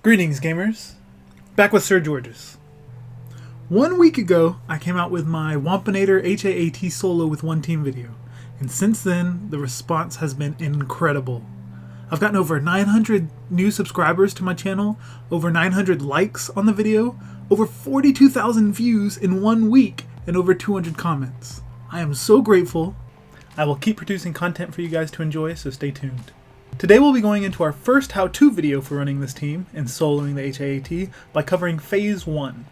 Greetings, gamers. Back with Sir Georgeous. 1 week ago, I came out with my Wampanader HAAT Solo with one team video, and since then, the response has been incredible. I've gotten over 900 new subscribers to my channel, over 900 likes on the video, over 42,000 views in 1 week, and over 200 comments. I am so grateful. I will keep producing content for you guys to enjoy, so stay tuned. Today we'll be going into our first how-to video for running this team and soloing the HAAT by covering Phase 1.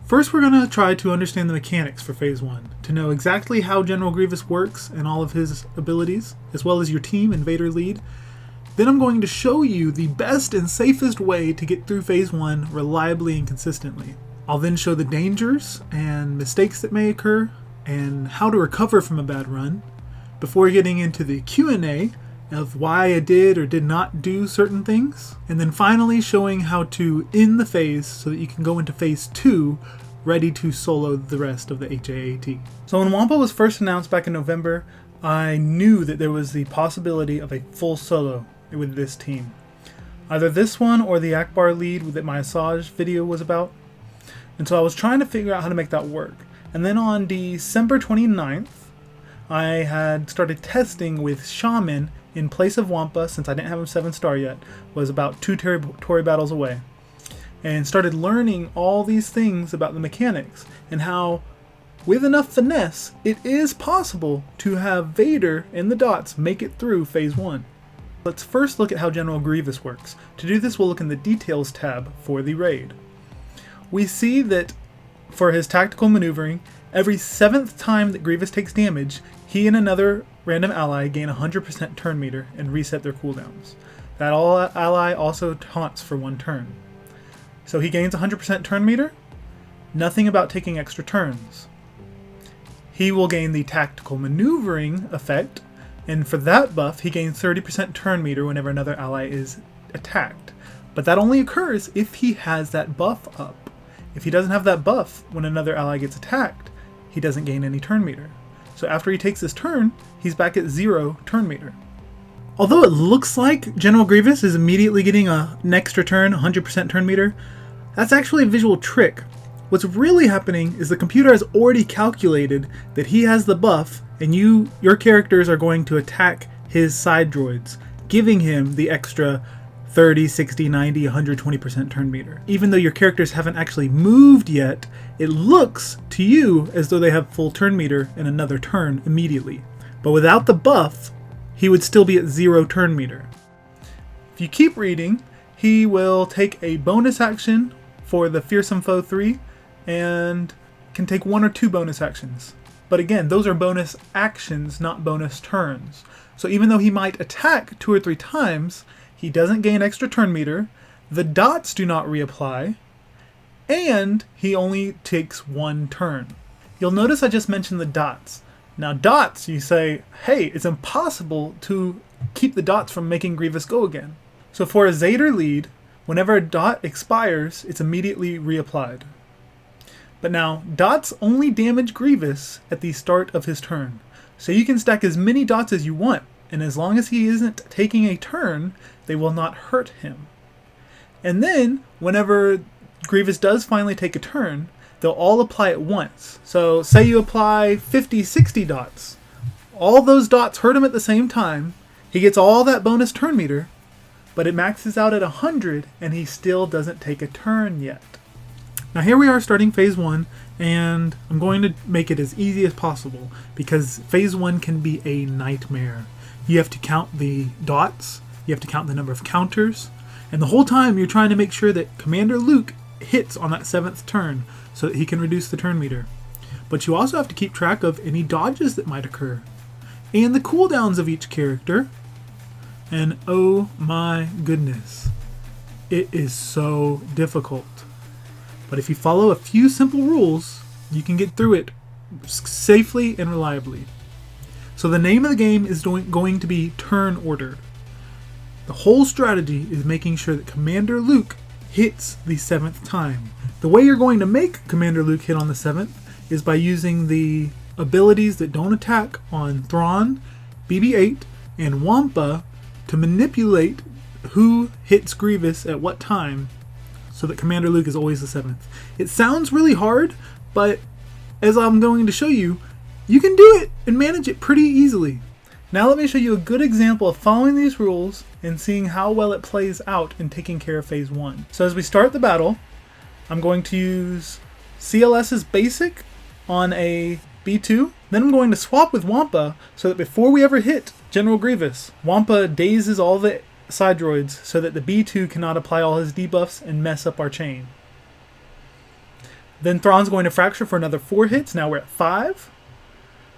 First we're going to try to understand the mechanics for Phase 1, to know exactly how General Grievous works and all of his abilities, as well as your team and Vader lead. Then I'm going to show you the best and safest way to get through Phase 1 reliably and consistently. I'll then show the dangers and mistakes that may occur, and how to recover from a bad run, before getting into the Q&A of why I did or did not do certain things, and then finally showing how to end the phase so that you can go into Phase 2 ready to solo the rest of the HAAT. So when Wampa was first announced back in November, I knew that there was the possibility of a full solo with this team. Either this one or the Akbar lead that my Asajj video was about. And so I was trying to figure out how to make that work. And then on December 29th, I had started testing with Shaman in place of Wampa, since I didn't have him 7-star yet, was about 2 territory battles away. And started learning all these things about the mechanics, and how, with enough finesse, it is possible to have Vader and the dots make it through Phase 1. Let's first look at how General Grievous works. To do this, we'll look in the Details tab for the raid. We see that for his tactical maneuvering, every 7th time that Grievous takes damage, he and another random ally gain 100% turn meter and reset their cooldowns. That ally also taunts for 1 turn. So he gains 100% turn meter, nothing about taking extra turns. He will gain the tactical maneuvering effect, and for that buff he gains 30% turn meter whenever another ally is attacked. But that only occurs if he has that buff up. If he doesn't have that buff when another ally gets attacked, he doesn't gain any turn meter. So after he takes his turn, he's back at 0 turn meter. Although it looks like General Grievous is immediately getting an extra turn, 100% turn meter, that's actually a visual trick. What's really happening is the computer has already calculated that he has the buff, and your characters are going to attack his side droids, giving him the extra 30, 60, 90, 120% turn meter. Even though your characters haven't actually moved yet, it looks to you as though they have full turn meter and another turn immediately. But without the buff, he would still be at 0 turn meter. If you keep reading, he will take a bonus action for the Fearsome Foe 3 and can take 1 or 2 bonus actions. But again, those are bonus actions, not bonus turns. So even though he might attack 2 or 3 times, he doesn't gain extra turn meter, the dots do not reapply, and he only takes 1 turn. You'll notice I just mentioned the dots. Now dots, you say, hey, it's impossible to keep the dots from making Grievous go again. So for a Vader lead, whenever a dot expires, it's immediately reapplied. But now, dots only damage Grievous at the start of his turn. So you can stack as many dots as you want, and as long as he isn't taking a turn, they will not hurt him. And then, whenever Grievous does finally take a turn, they'll all apply at once. So say you apply 50, 60 dots. All those dots hurt him at the same time. He gets all that bonus turn meter, but it maxes out at 100 and he still doesn't take a turn yet. Now here we are starting Phase 1, and I'm going to make it as easy as possible because Phase 1 can be a nightmare. You have to count the dots, you have to count the number of counters, and the whole time you're trying to make sure that Commander Luke hits on that 7th turn so that he can reduce the turn meter. But you also have to keep track of any dodges that might occur, and the cooldowns of each character. And oh my goodness, it is so difficult. But if you follow a few simple rules, you can get through it safely and reliably. So the name of the game is going to be Turn Order. The whole strategy is making sure that Commander Luke hits the 7th time. The way you're going to make Commander Luke hit on the 7th is by using the abilities that don't attack on Thrawn, BB-8, and Wampa to manipulate who hits Grievous at what time so that Commander Luke is always the 7th. It sounds really hard, but as I'm going to show you, you can do it and manage it pretty easily. Now let me show you a good example of following these rules and seeing how well it plays out in taking care of phase 1. So as we start the battle, I'm going to use CLS's basic on a B2. Then I'm going to swap with Wampa so that before we ever hit General Grievous, Wampa dazes all the side droids so that the B2 cannot apply all his debuffs and mess up our chain. Then Thrawn's going to fracture for another 4 hits. Now we're at 5.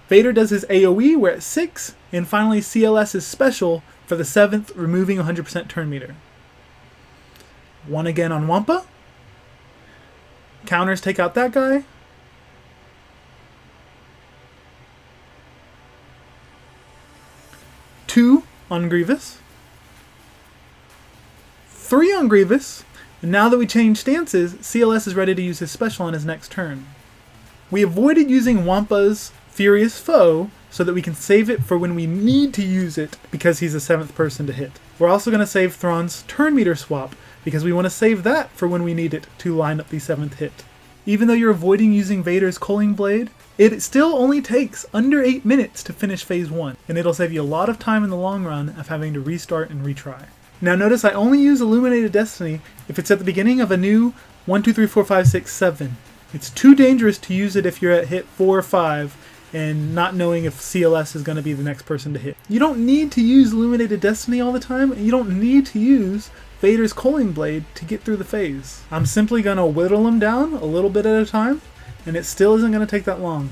Vader does his AoE, we're at 6. And finally CLS is special for the 7th, removing 100% turn meter. 1 again on Wampa. Counters take out that guy. 2 on Grievous. 3 on Grievous. And now that we changed stances, CLS is ready to use his special on his next turn. We avoided using Wampa's Furious Foe so that we can save it for when we need to use it because he's the 7th person to hit. We're also going to save Thrawn's turn meter swap because we want to save that for when we need it to line up the 7th hit. Even though you're avoiding using Vader's Culling Blade, it still only takes under 8 minutes to finish phase 1, and it'll save you a lot of time in the long run of having to restart and retry. Now notice I only use Illuminated Destiny if it's at the beginning of a new 1, 2, 3, 4, 5, 6, 7. It's too dangerous to use it if you're at hit 4 or 5 and not knowing if CLS is going to be the next person to hit. You don't need to use Illuminated Destiny all the time, and you don't need to use Vader's Culling Blade to get through the phase. I'm simply going to whittle them down a little bit at a time, and it still isn't going to take that long.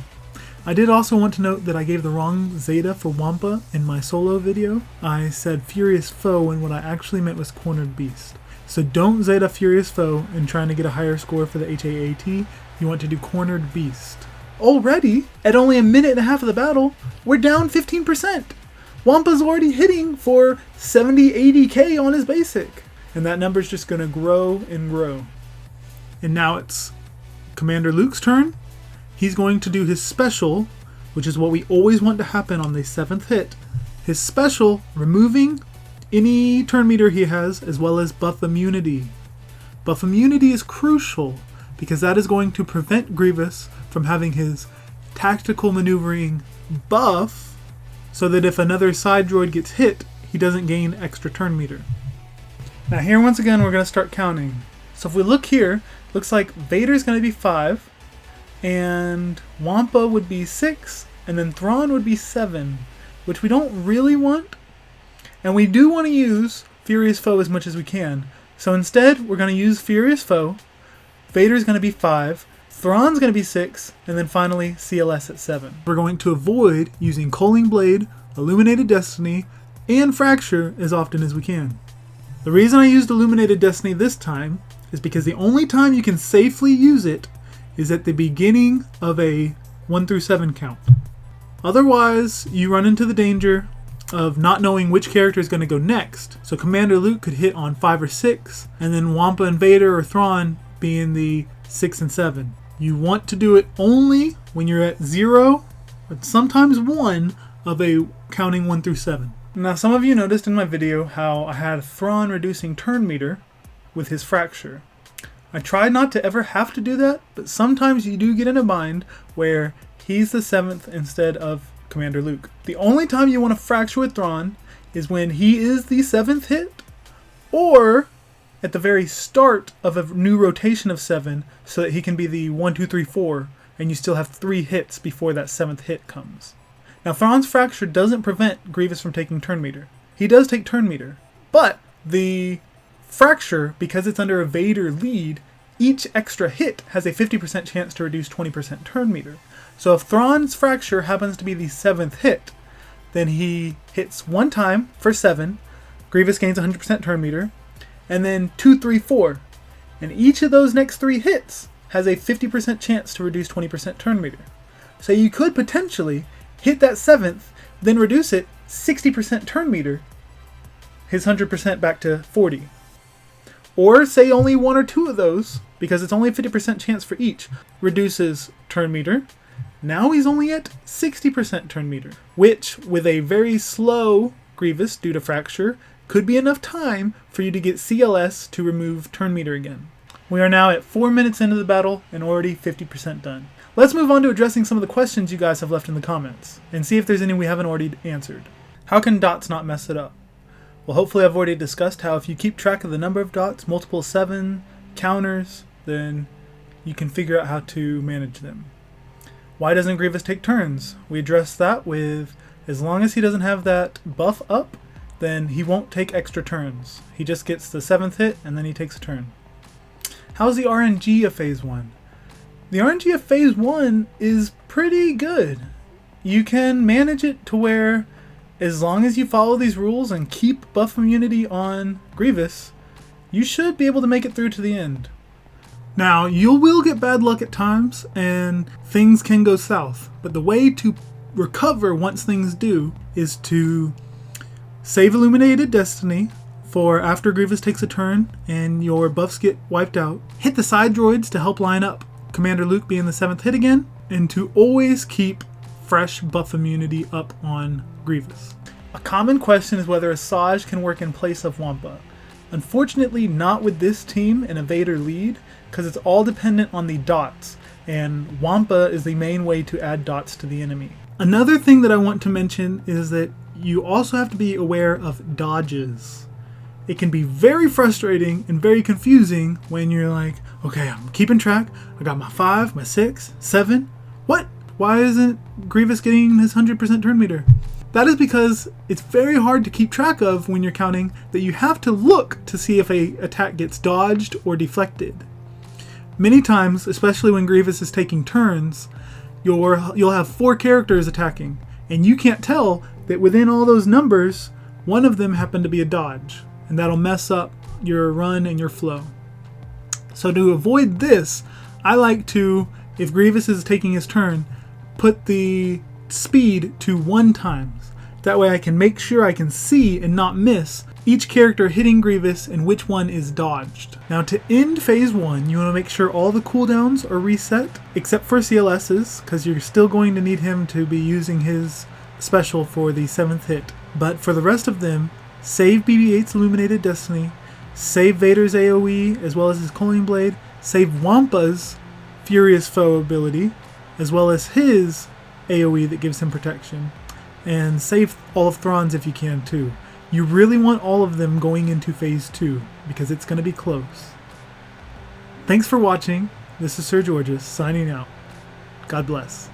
I did also want to note that I gave the wrong Zeta for Wampa in my solo video. I said Furious Foe and what I actually meant was Cornered Beast. So don't Zeta Furious Foe in trying to get a higher score for the HAAT. You want to do Cornered Beast. Already, at only a minute and a half of the battle, we're down 15%. Wampa's already hitting for 70-80k on his basic. And that number's just going to grow and grow. And now it's Commander Luke's turn. He's going to do his special, which is what we always want to happen on the 7th hit. His special, removing any turn meter he has, as well as buff immunity. Buff immunity is crucial, because that is going to prevent Grievous from having his tactical maneuvering buff, so that if another side droid gets hit, he doesn't gain extra turn meter. Now here once again we're going to start counting. So if we look here, looks like Vader's going to be 5, and Wampa would be 6, and then Thrawn would be 7, which we don't really want. And we do want to use Furious Foe as much as we can. So instead, we're going to use Furious Foe. Vader's going to be 5, Thrawn's going to be 6, and then finally CLS at 7. We're going to avoid using Culling Blade, Illuminated Destiny, and Fracture as often as we can. The reason I used Illuminated Destiny this time is because the only time you can safely use it is at the beginning of a 1 through 7 count. Otherwise, you run into the danger of not knowing which character is going to go next. So Commander Luke could hit on 5 or 6, and then Wampa and Vader or Thrawn be in the 6 and 7. You want to do it only when you're at 0, but sometimes 1 of a counting 1 through 7. Now some of you noticed in my video how I had Thrawn reducing turn meter with his fracture. I tried not to ever have to do that, but sometimes you do get in a bind where he's the 7th instead of Commander Luke. The only time you want to fracture with Thrawn is when he is the 7th hit, or at the very start of a new rotation of 7 so that he can be the 1, 2, 3, 4, and you still have 3 hits before that 7th hit comes. Now Thrawn's fracture doesn't prevent Grievous from taking turn meter. He does take turn meter, but the fracture, because it's under a Vader lead, each extra hit has a 50% chance to reduce 20% turn meter. So if Thrawn's fracture happens to be the 7th hit, then he hits 1 time for 7, Grievous gains 100% turn meter, and then 2, 3, 4. And each of those next 3 hits has a 50% chance to reduce 20% turn meter. So you could potentially hit that 7th, then reduce it 60% turn meter, his 100% back to 40. Or say only 1 or 2 of those, because it's only a 50% chance for each, reduces turn meter. Now he's only at 60% turn meter, which with a very slow Grievous due to fracture could be enough time for you to get CLS to remove turn meter again. We are now at 4 minutes into the battle and already 50% done. Let's move on to addressing some of the questions you guys have left in the comments, and see if there's any we haven't already answered. How can dots not mess it up? Well, hopefully I've already discussed how if you keep track of the number of dots, multiple 7 counters, then you can figure out how to manage them. Why doesn't Grievous take turns? We addressed that with, as long as he doesn't have that buff up, then he won't take extra turns. He just gets the 7th hit and then he takes a turn. How's the RNG of Phase 1? The RNG of Phase 1 is pretty good. You can manage it to where, as long as you follow these rules and keep buff immunity on Grievous, you should be able to make it through to the end. Now, you will get bad luck at times and things can go south, but the way to recover once things do is to save Illuminated Destiny for after Grievous takes a turn and your buffs get wiped out. Hit the side droids to help line up Commander Luke being the 7th hit again, and to always keep fresh buff immunity up on Grievous. A common question is whether a SWGOH can work in place of Wampa. Unfortunately, not with this team in a Vader lead, because it's all dependent on the dots, and Wampa is the main way to add dots to the enemy. Another thing that I want to mention is that you also have to be aware of dodges. It can be very frustrating and very confusing when you're like, okay, I'm keeping track. I got my 5, my 6, 7. What? Why isn't Grievous getting his 100% turn meter? That is because it's very hard to keep track of when you're counting that you have to look to see if an attack gets dodged or deflected. Many times, especially when Grievous is taking turns, you'll have 4 characters attacking, and you can't tell that within all those numbers, one of them happened to be a dodge, and that'll mess up your run and your flow. So to avoid this, I like to, if Grievous is taking his turn, put the speed to 1 times. That way I can make sure I can see and not miss each character hitting Grievous and which one is dodged. Now to end Phase 1, you want to make sure all the cooldowns are reset, except for CLS's, because you're still going to need him to be using his special for the 7th hit. But for the rest of them, save BB-8's Illuminated Destiny, save Vader's AoE as well as his Culling Blade, save Wampa's Furious Foe ability, as well as his AoE that gives him protection, and save all of Thrawn's if you can too. You really want all of them going into Phase 2, because it's going to be close. Thanks for watching. This is Sir Georgeous, signing out. God bless.